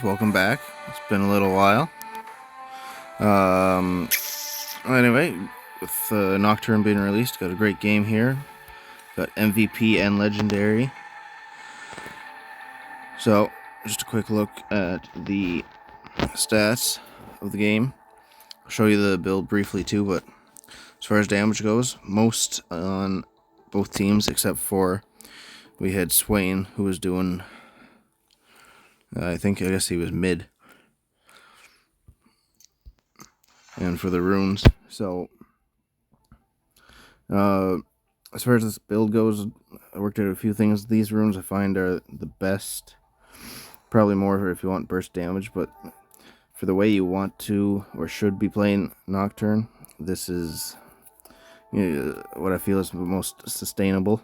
Welcome back. It's been a little while. Um, anyway, with Nocturne being released, got a great game here. Got MVP and Legendary. So, just a quick look at the stats of the game. I'll show you the build briefly too, but as far as damage goes, most on both teams except for we had Swain, who was doing, I guess he was mid. And for the runes. So, as far as this build goes, I worked out a few things. These runes I find are the best. Probably more if you want burst damage, but for the way you want to or should be playing Nocturne, this is what I feel is the most sustainable.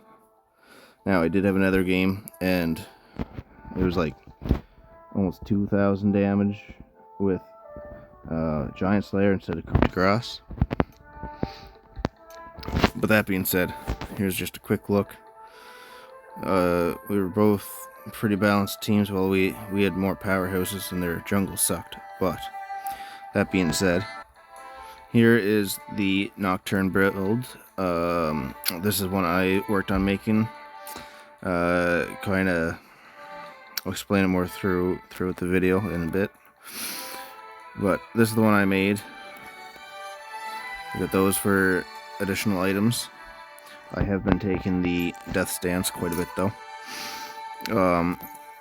Now, I did have another game, and it was like almost 2,000 damage with Giant Slayer instead of Coup de Grace. But that being said, here's just a quick look. We were both pretty balanced teams. Well, we had more powerhouses and their jungle sucked. But that being said, here is the Nocturne build. This is one I worked on making. I'll explain it more throughout the video in a bit. But this is the one I made. I got those for additional items. I have been taking the Death Stance quite a bit though.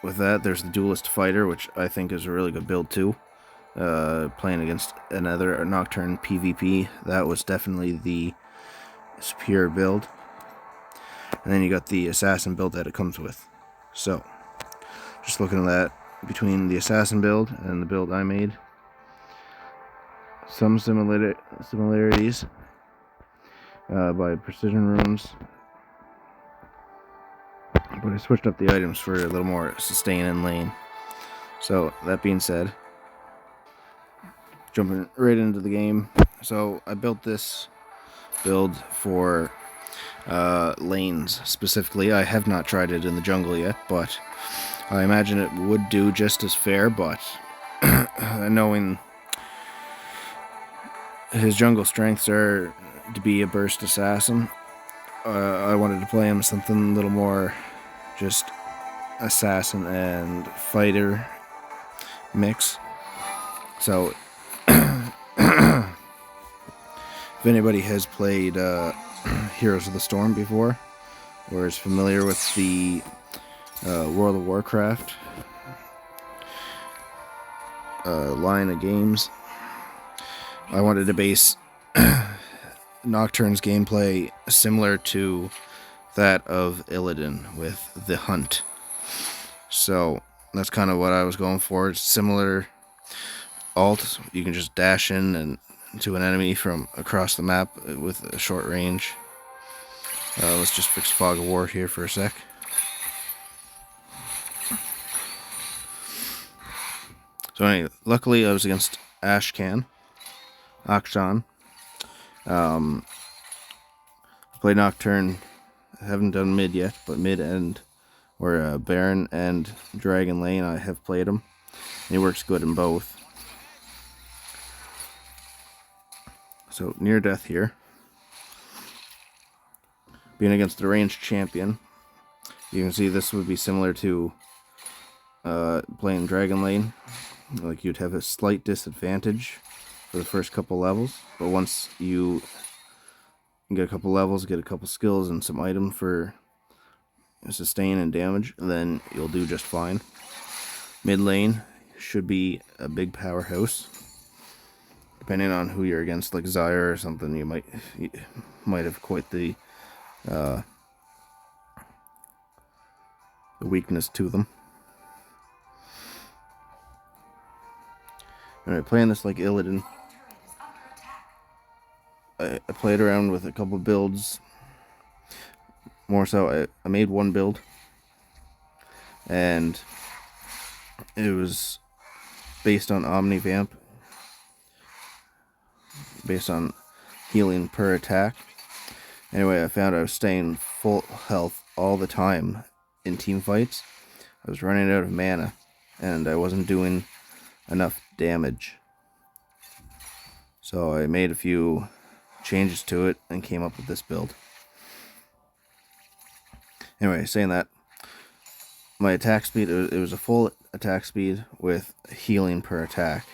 With that, there's the Duelist Fighter, which I think is a really good build too. Playing against another Nocturne PvP, that was definitely the superior build. And then you got the Assassin build that it comes with. So, just looking at that, between the Assassin build and the build I made, some similarities by precision runes, but I switched up the items for a little more sustain and lane. So that being said, jumping right into the game. So I built this build for lanes specifically. I have not tried it in the jungle yet, but I imagine it would do just as fair. But knowing his jungle strengths are to be a burst assassin, I wanted to play him something a little more just assassin and fighter mix. So if anybody has played Heroes of the Storm before, or is familiar with the World of Warcraft line of games, I wanted to base Nocturne's gameplay similar to that of Illidan with the Hunt. So that's kind of what I was going for. It's similar ult. You can just dash in and to an enemy from across the map with a short range. Let's just fix Fog of War here for a sec. So anyway, luckily I was against Akshan. Played Nocturne. I haven't done mid yet, but mid and or Baron and Dragon Lane I have played him. And he works good in both. So near death here. Being against the ranged champion, you can see this would be similar to playing Dragon Lane. Like, you'd have a slight disadvantage for the first couple levels, but once you get a couple levels, get a couple skills and some item for sustain and damage, then you'll do just fine. Mid lane should be a big powerhouse. Depending on who you're against, like Zyre or something, you might have quite the weakness to them. Alright, playing this like Illidan, I played around with a couple builds. More so, I made one build, and it was based on Omnivamp, based on healing per attack. Anyway, I found I was staying full health all the time in team fights. I was running out of mana, and I wasn't doing enough damage. So I made a few changes to it and came up with this build. Anyway, saying that, my attack speed, it was a full attack speed with healing per attack.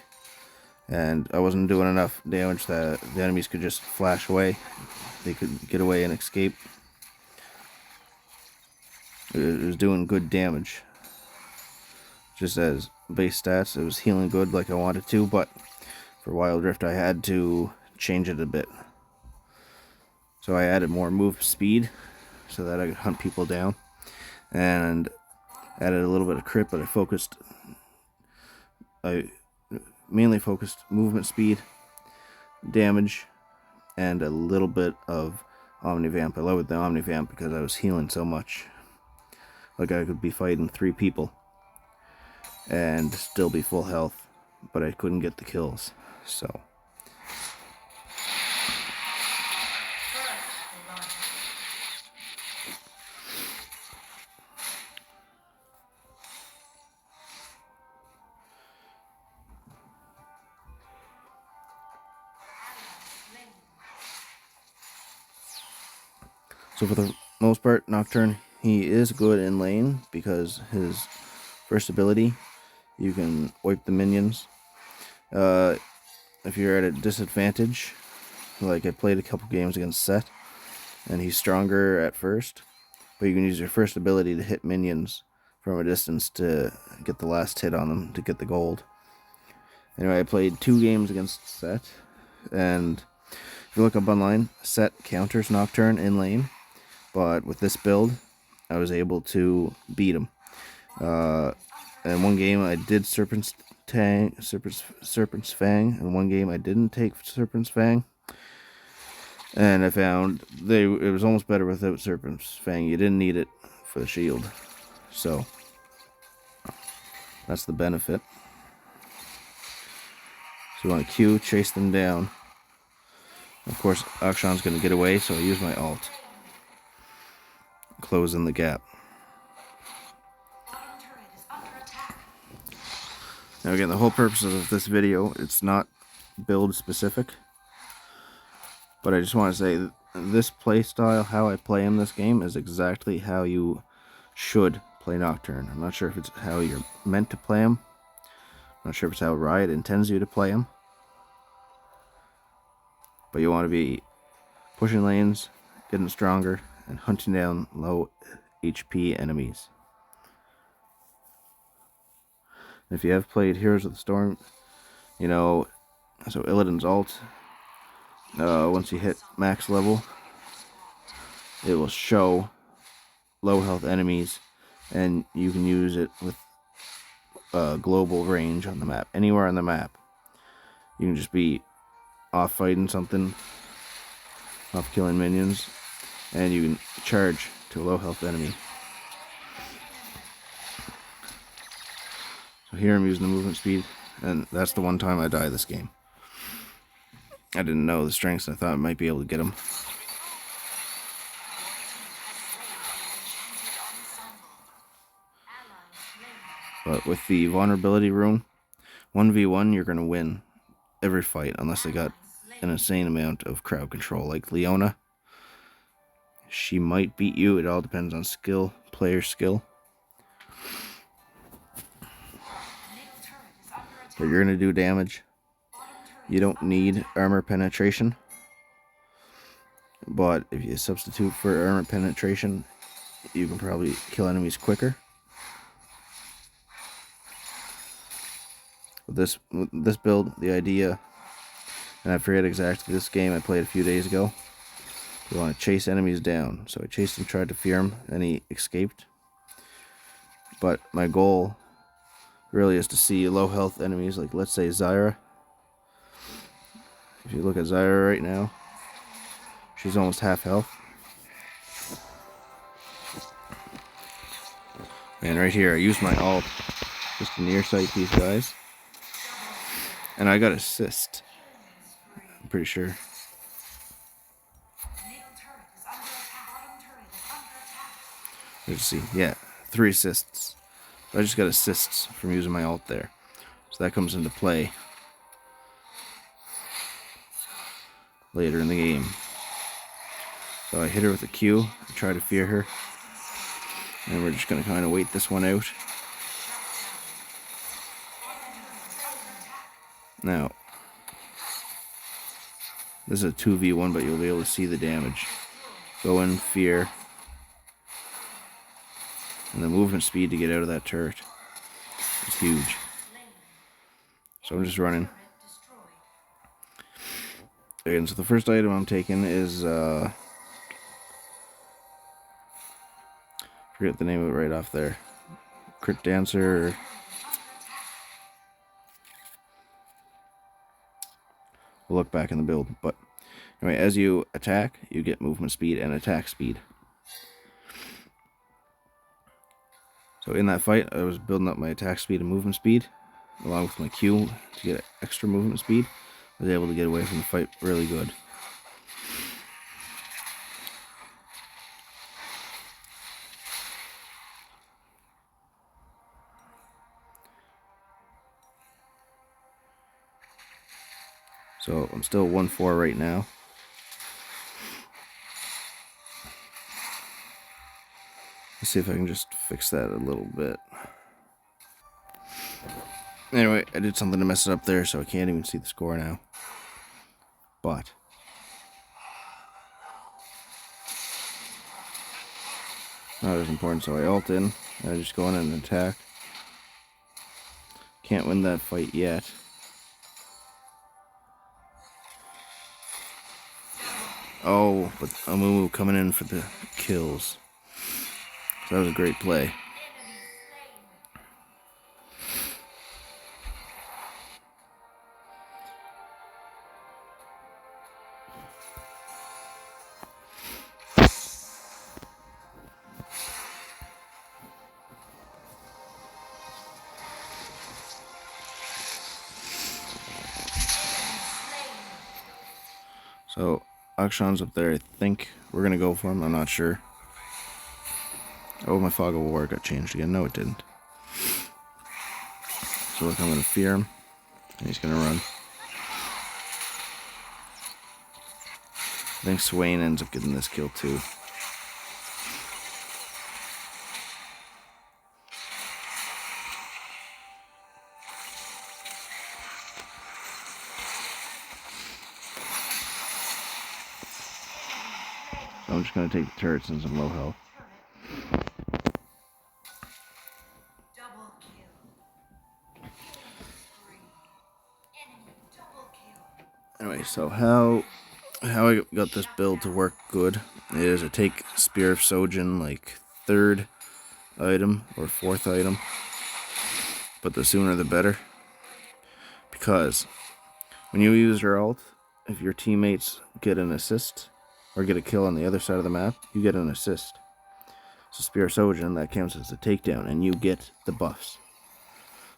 And I wasn't doing enough damage that the enemies could just flash away. They could get away and escape. It was doing good damage. Just as base stats, it was healing good like I wanted to, but for Wild Rift I had to change it a bit. So I added more move speed so that I could hunt people down. And added a little bit of crit, but I mainly focused movement speed, damage, and a little bit of Omnivamp. I lowered the Omnivamp because I was healing so much. Like I could be fighting 3 people and still be full health, but I couldn't get the kills. So for the most part, Nocturne, he is good in lane because his first ability, you can wipe the minions. If you're at a disadvantage, like I played a couple games against Set, and he's stronger at first, but you can use your first ability to hit minions from a distance to get the last hit on them to get the gold. Anyway, I played 2 games against Set, and if you look up online, Set counters Nocturne in lane. But with this build, I was able to beat him. In one game, I did Serpent's Fang. In one game, I didn't take Serpent's Fang. And I found it was almost better without Serpent's Fang. You didn't need it for the shield. So, that's the benefit. So you want to Q, chase them down. Of course, Akshan's going to get away, so I use my ult. Closing the gap. Now again, the whole purpose of this video, it's not build specific, but I just want to say this play style, how I play in this game, is exactly how you should play Nocturne. I'm not sure if it's how you're meant to play him. I'm not sure if it's how Riot intends you to play him. But you want to be pushing lanes, getting stronger, and hunting down low HP enemies. If you have played Heroes of the Storm, you know, so Illidan's ult, once you hit max level, it will show low health enemies, and you can use it with global range on the map. Anywhere on the map. You can just be off fighting something, off killing minions, and you can charge to a low health enemy. So here I'm using the movement speed, and that's the one time I die this game. I didn't know the strengths, and I thought I might be able to get them. But with the vulnerability rune, 1v1 you're going to win every fight unless they got an insane amount of crowd control. Like Leona, she might beat you. It all depends on skill, player skill. But you're going to do damage. You don't need armor penetration. But if you substitute for armor penetration, you can probably kill enemies quicker. With this build, the idea, and I forget exactly this game I played a few days ago, you want to chase enemies down. So I chased him, tried to fear him, and he escaped. But my goal really is to see low health enemies, like let's say Zyra. If you look at Zyra right now, she's almost half health. And right here, I used my ult just to near sight these guys. And I got assist. I'm pretty sure. Let's see. Yeah, 3 assists. So I just got assists from using my ult there. So that comes into play later in the game. So I hit her with a Q, I try to fear her, and we're just going to kind of wait this one out. Now, this is a 2v1, but you'll be able to see the damage. Go in, fear, and the movement speed to get out of that turret is huge. So I'm just running. And so the first item I'm taking is, forget the name of it right off there. Crit Dancer. We'll look back in the build. But anyway, as you attack, you get movement speed and attack speed. So in that fight, I was building up my attack speed and movement speed, along with my Q to get extra movement speed. I was able to get away from the fight really good. So I'm still 1-4 right now. Let's see if I can just fix that a little bit. Anyway, I did something to mess it up there, so I can't even see the score now. But not as important, so I ult in, and I just go in and attack. Can't win that fight yet. Oh, but Amumu coming in for the kills. So that was a great play. So Akshan's up there. I think we're gonna go for him. I'm not sure. Oh, my fog of war got changed again. No, it didn't. So look, I'm gonna fear him, and he's gonna run. I think Swain ends up getting this kill too. So I'm just gonna take the turret since I'm low health. Anyway, so how I got this build to work good is I take Spear of Sojin like 3rd item or 4th item, but the sooner the better, because when you use your ult, if your teammates get an assist or get a kill on the other side of the map, you get an assist. So Spear of Sojin, that counts as a takedown, and you get the buffs.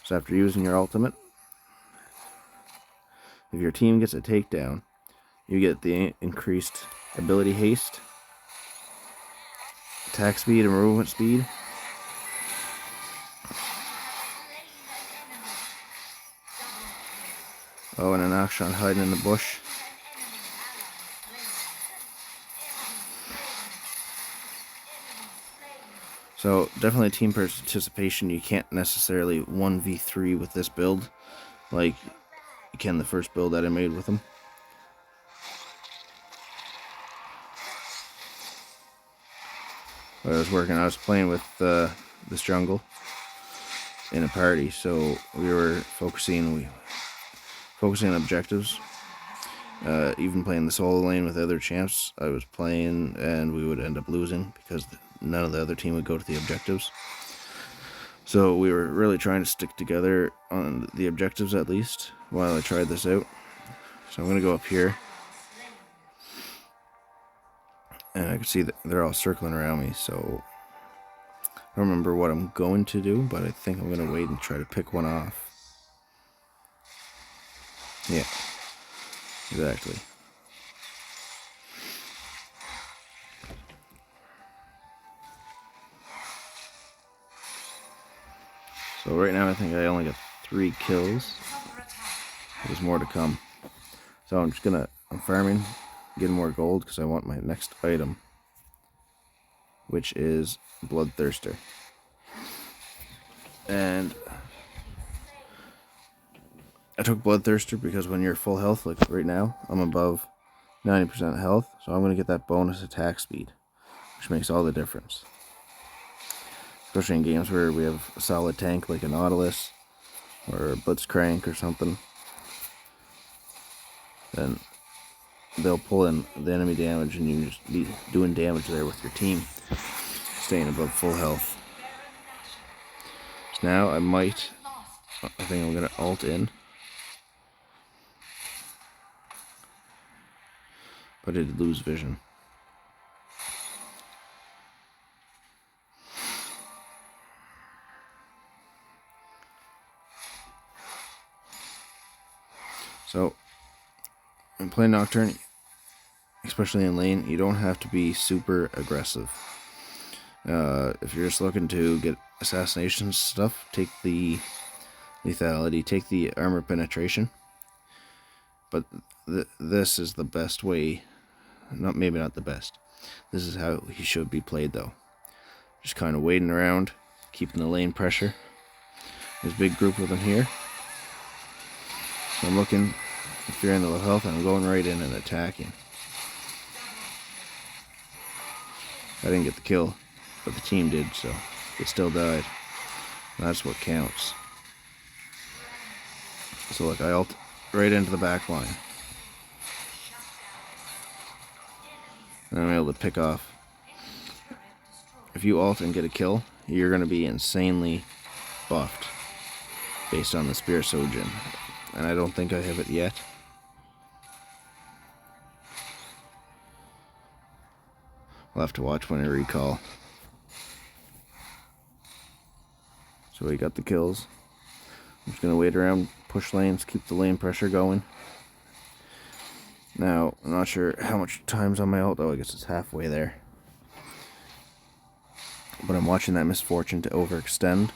So after using your ultimate, if your team gets a takedown, you get the increased ability haste, attack speed, and movement speed. Oh, and an Akshan hiding in the bush. So definitely team participation. You can't necessarily 1v3 with this build like you can the first build that I made with him. I was playing with this jungle in a party, so we were focusing on objectives. Even playing the solo lane with other champs I was playing, and we would end up losing because none of the other team would go to the objectives. So we were really trying to stick together on the objectives at least while I tried this out. So I'm going to go up here. And I can see that they're all circling around me, so I don't remember what I'm going to do, but I think I'm going to wait and try to pick one off. Yeah, exactly. So right now I think I only got 3 kills. There's more to come. So I'm farming, getting more gold because I want my next item, which is Bloodthirster. And I took Bloodthirster because when you're full health, like right now, I'm above 90% health, so I'm going to get that bonus attack speed, which makes all the difference. Especially in games where we have a solid tank like a Nautilus or a Blitzcrank or something. Then they'll pull in the enemy damage and you just be doing damage there with your team, staying above full health. So now I think I'm going to ult in. But I did lose vision. So, in playing Nocturne, especially in lane, you don't have to be super aggressive. If you're just looking to get assassination stuff, take the lethality, take the armor penetration. But this is the best way. Maybe not the best. This is how he should be played, though. Just kind of waiting around, keeping the lane pressure. There's a big group of them here. So I'm looking, if you're in the low health, and I'm going right in and attacking. I didn't get the kill, but the team did, so they still died. And that's what counts. So look, I ult right into the back line. And I'm able to pick off. If you ult and get a kill, you're going to be insanely buffed based on the Spear Sojourn. And I don't think I have it yet. I'll have to watch when I recall. So we got the kills. I'm just going to wait around, push lanes, keep the lane pressure going. Now, I'm not sure how much time's on my ult. Oh, I guess it's halfway there. But I'm watching that misfortune to overextend.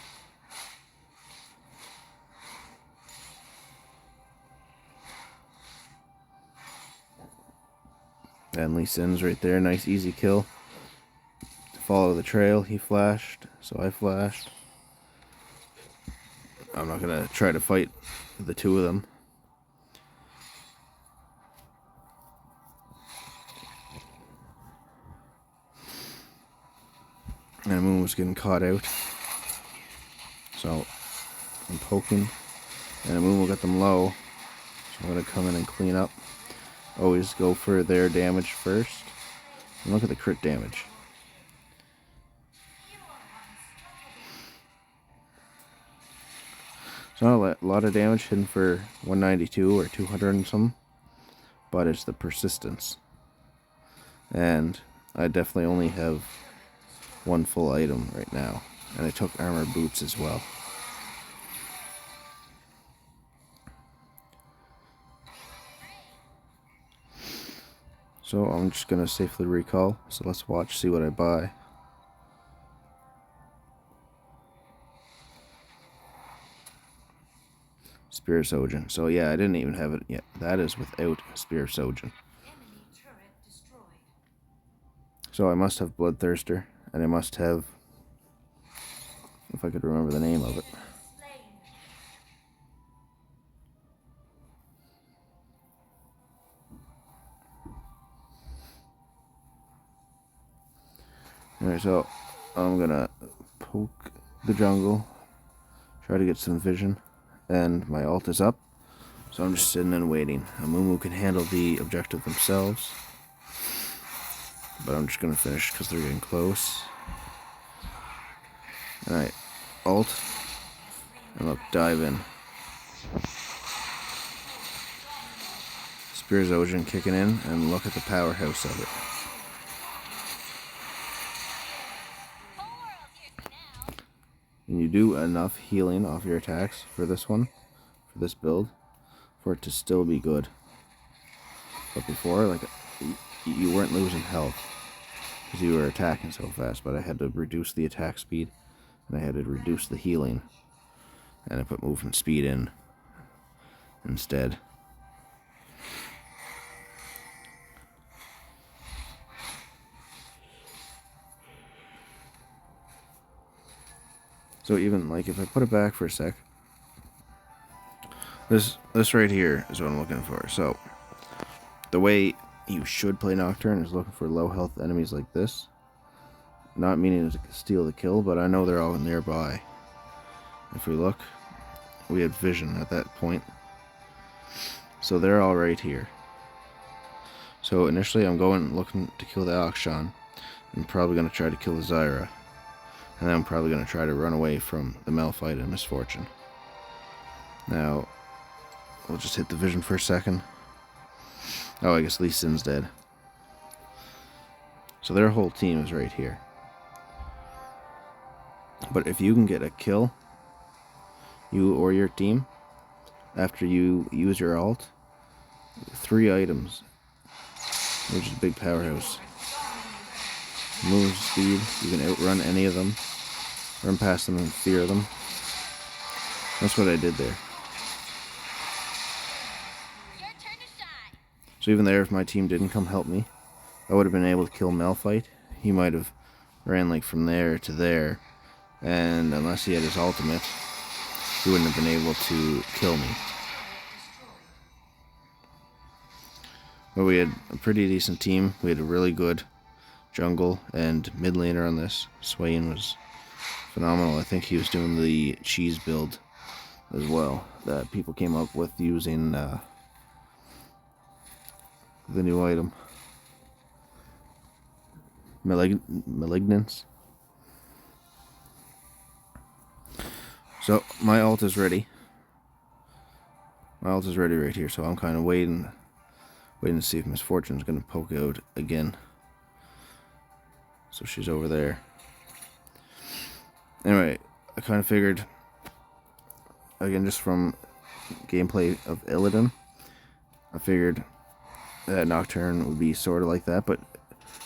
And Lee Sin's right there. Nice, easy kill. Follow the trail. He flashed, so I flashed. I'm not going to try to fight the two of them. And Moon was getting caught out. So I'm poking. And Moon will get them low. So I'm going to come in and clean up. Always go for their damage first. And look at the crit damage. It's not a lot of damage hidden for 192 or 200 and some. But it's the persistence. And I definitely only have one full item right now, and I took armor boots as well. So I'm just gonna safely recall. So let's watch, see what I buy. Spear Sojourn. So yeah, I didn't even have it yet. That is without Spear Sojourn. So I must have Bloodthirster. And I must have, if I could remember the name of it. Alright, so I'm gonna poke the jungle, try to get some vision, and my ult is up. So I'm just sitting and waiting. Amumu can handle the objective themselves. But I'm just gonna finish because they're getting close. Alright, ult. And look, dive in. Spear Sojourn kicking in, and look at the powerhouse of it. And you do enough healing off your attacks for this one, for this build, for it to still be good. But before, like, you weren't losing health because you were attacking so fast, but I had to reduce the attack speed and I had to reduce the healing. and I put movement speed in instead. So even like if I put it back for a sec, this right here is what I'm looking for. So the way you should play Nocturne is looking for low health enemies like this. Not meaning to steal the kill, but I know they're all nearby. If we look, we had vision at that point. So they're all right here. So initially I'm going looking to kill the Akshan. I'm probably going to try to kill the Zyra. And then I'm probably going to try to run away from the Malphite and Misfortune. Now, we'll just hit the vision for a second. Oh, I guess Lee Sin's dead. So their whole team is right here. But if you can get a kill, you or your team, after you use your ult, 3 items, which is a big powerhouse. Move speed, you can outrun any of them, run past them and fear them. That's what I did there. So even there, if my team didn't come help me, I would have been able to kill Malphite. He might have ran like from there to there, and unless he had his ultimate, he wouldn't have been able to kill me. But we had a pretty decent team. We had a really good jungle and mid laner on this. Swain was phenomenal. I think he was doing the cheese build as well that people came up with using the new item. Malignance. So my ult is ready. My ult is ready right here, so I'm kind of waiting to see if Misfortune's going to poke out again. So she's over there. Anyway, I kind of figured, again, just from gameplay of Illidan, I figured that Nocturne would be sort of like that, but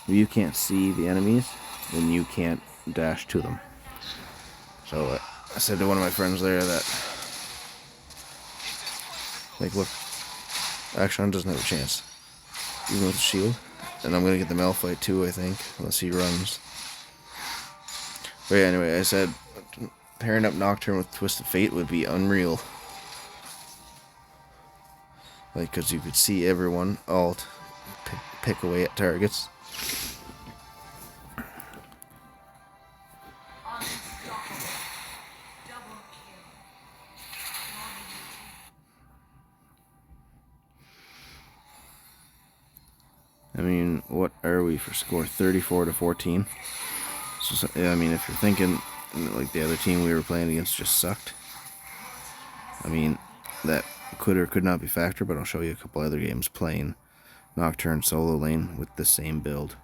if you can't see the enemies, then you can't dash to them. So I said to one of my friends there that, like, look, Akshan doesn't have a chance, even with the shield. And I'm going to get the Malphite too, I think, unless he runs. But yeah, anyway, I said pairing up Nocturne with Twisted Fate would be unreal. Like, because you could see everyone ult pick away at targets. I mean, what are we for score? 34-14. So, I mean, if you're thinking like the other team we were playing against just sucked, I mean, that could or could not be factored, but I'll show you a couple other games playing Nocturne solo lane with the same build.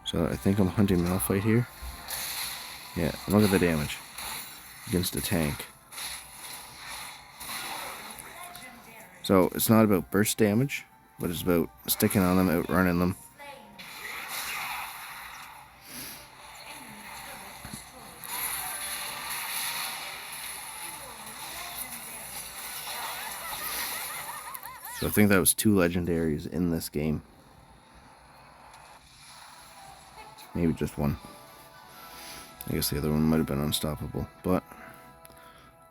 So I think I'm hunting Malphite here. Yeah, look at the damage against a tank. So it's not about burst damage, but it's about sticking on them, outrunning them. So I think that was 2 legendaries in this game. Maybe just 1. I guess the other one might have been unstoppable, but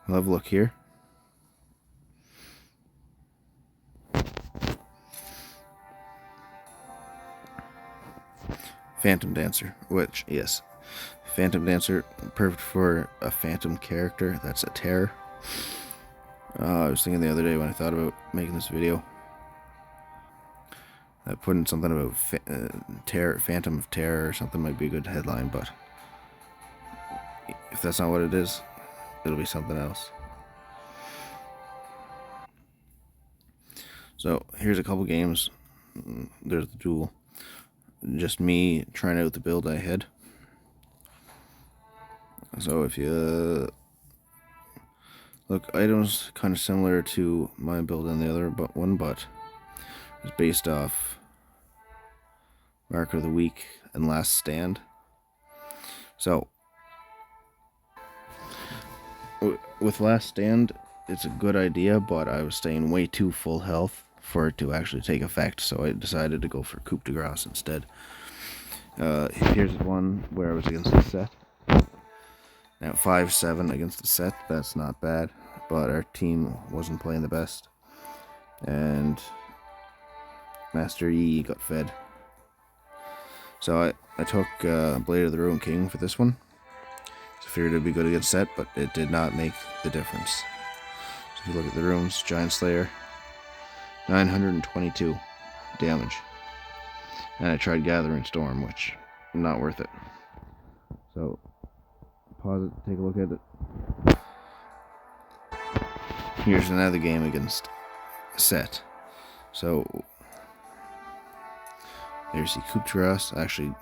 I'll have a look here. Phantom Dancer, which, yes, Phantom Dancer, perfect for a phantom character that's a terror. I was thinking the other day when I thought about making this video, putting something about Phantom of Terror or something might be a good headline, but if that's not what it is, it'll be something else. So here's a couple games. There's the duel. Just me trying out the build I had. So if you look, items kind of similar to my build and the other, but it's based off Mark of the Week and Last Stand. So, with Last Stand, it's a good idea, but I was staying way too full health for it to actually take effect, so I decided to go for coup de grace instead. Here's one where I was against the set. Now 5-7 against the set, that's not bad, but our team wasn't playing the best. And Master E got fed. So I took Blade of the Ruined King for this one. I figured it would be good against set, but it did not make the difference. So if you look at the runes, Giant Slayer, 922 damage. And I tried Gathering Storm, which not worth it. So pause it, take a look at it. Here's another game against set. So there's the coup de grace. I actually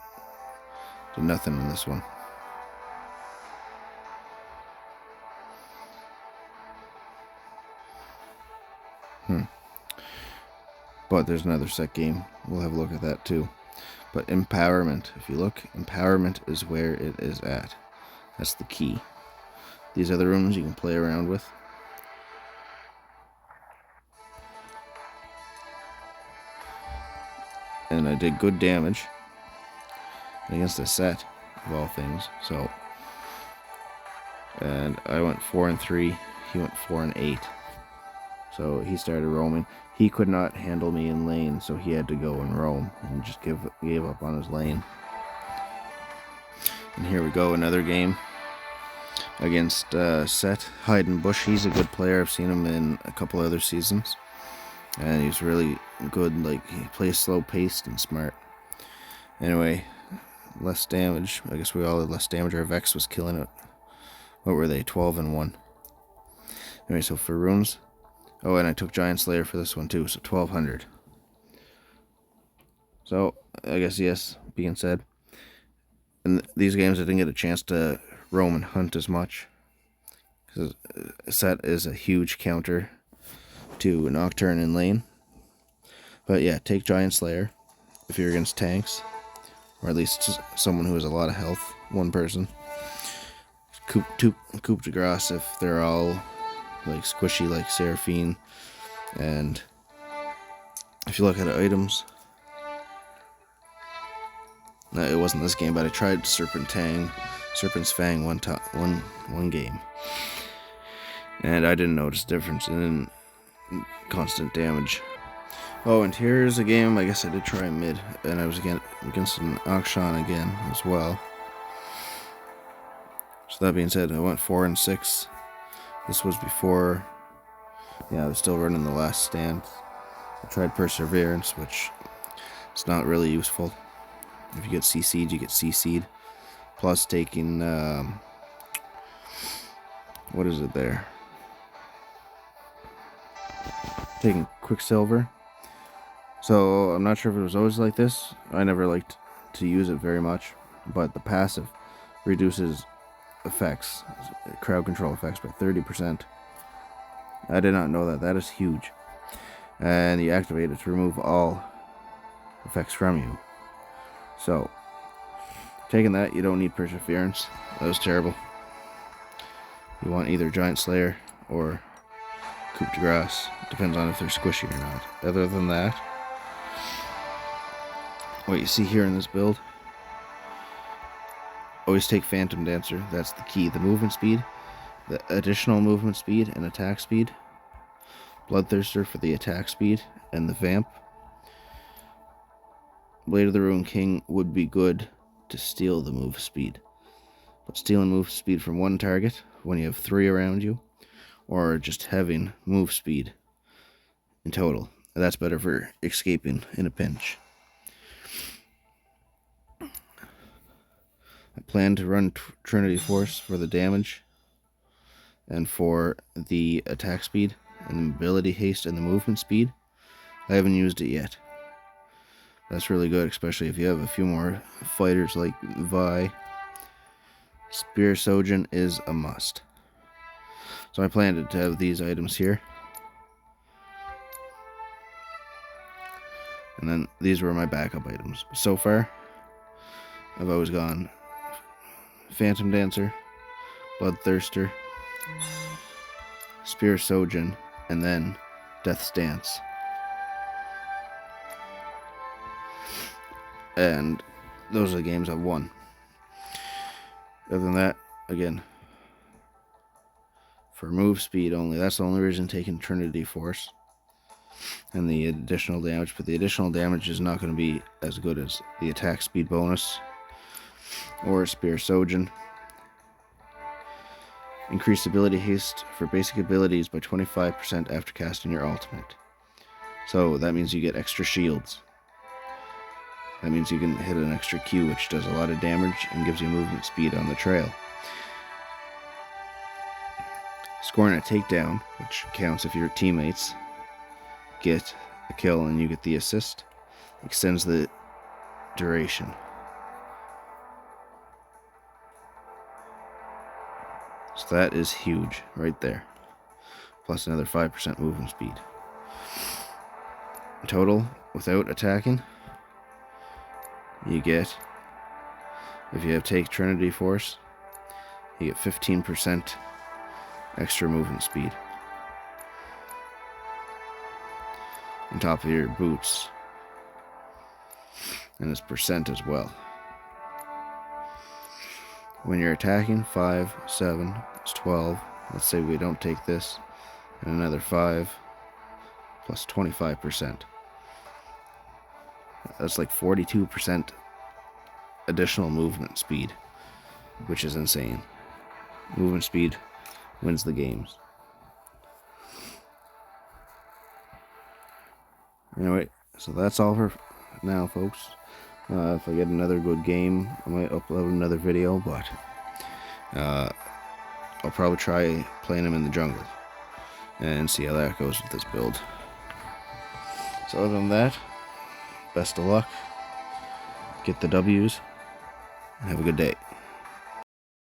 did nothing in this one. But there's another set game. We'll have a look at that too. But empowerment, if you look, empowerment is where it is at. That's the key. These other rooms you can play around with. And I did good damage against a set of all things. So, and I went 4-3. He went 4-8. So he started roaming. He could not handle me in lane, so he had to go and roam and just gave up on his lane. And here we go, another game against Set Hide Bush. He's a good player. I've seen him in a couple other seasons, and he's really good. Like, he plays slow paced and smart. Anyway, less damage. I guess we all had less damage. Our Vex was killing it. What were they? 12-1. Anyway, so for runes. Oh, and I took Giant Slayer for this one too, so 1200. So, I guess yes, being said. In these games, I didn't get a chance to roam and hunt as much, because Set is a huge counter to Nocturne in lane. But yeah, take Giant Slayer if you're against tanks, or at least someone who has a lot of health, one person. Coup de grace if they're all like squishy like Seraphine. And if you look at items, no, it wasn't this game, but I tried Serpent's Fang one game, and I didn't notice a difference in constant damage. Oh, and here's a game I guess I did try mid, and I was against an Akshan again as well. So that being said, I went 4-6. This was before, I was still running the Last Stand. I tried Perseverance, which is not really useful. If you get CC'd, you get CC'd. Plus taking, what is it there? Taking Quicksilver. So I'm not sure if it was always like this. I never liked to use it very much, but the passive reduces effects, crowd control effects, by 30%. I did not know that. That is huge. And you activate it to remove all effects from you. So, taking that, you don't need Perseverance. That was terrible. You want either Giant Slayer or Coup de Grace. Depends on if they're squishy or not. Other than that, what you see here in this build, always take Phantom Dancer. That's the key. The movement speed, the additional movement speed and attack speed. Bloodthirster for the attack speed, and the Vamp. Blade of the Ruined King would be good to steal the move speed. But stealing move speed from one target when you have 3 around you, or just having move speed in total. That's better for escaping in a pinch. I plan to run Trinity Force for the damage and for the attack speed and the mobility haste and the movement speed. I haven't used it yet. That's really good, especially if you have a few more fighters like Vi. Spear Sojin is a must. So I planned to have these items here. And then these were my backup items. So far, I've always gone Phantom Dancer, Bloodthirster, Spear Sojin, and then Death's Dance. And those are the games I've won. Other than that, again, for move speed only, that's the only reason taking Trinity Force and the additional damage, but the additional damage is not going to be as good as the attack speed bonus or Spear Sojin. Increased ability haste for basic abilities by 25% after casting your ultimate. So that means you get extra shields. That means you can hit an extra Q, which does a lot of damage and gives you movement speed on the trail. Scoring a takedown, which counts if your teammates get a kill and you get the assist, extends the duration. So that is huge right there. Plus another 5% movement speed. In total, without attacking, you get, if you have take Trinity Force, you get 15% extra movement speed. On top of your boots. And it's percent as well. When you're attacking, 5, 7, it's 12. Let's say we don't take this, and another 5, plus 25%. That's like 42% additional movement speed, which is insane. Movement speed wins the games. Anyway, so that's all for now, folks. If I get another good game, I might upload another video, but I'll probably try playing them in the jungle and see how that goes with this build. So other than that, best of luck, get the W's, and have a good day.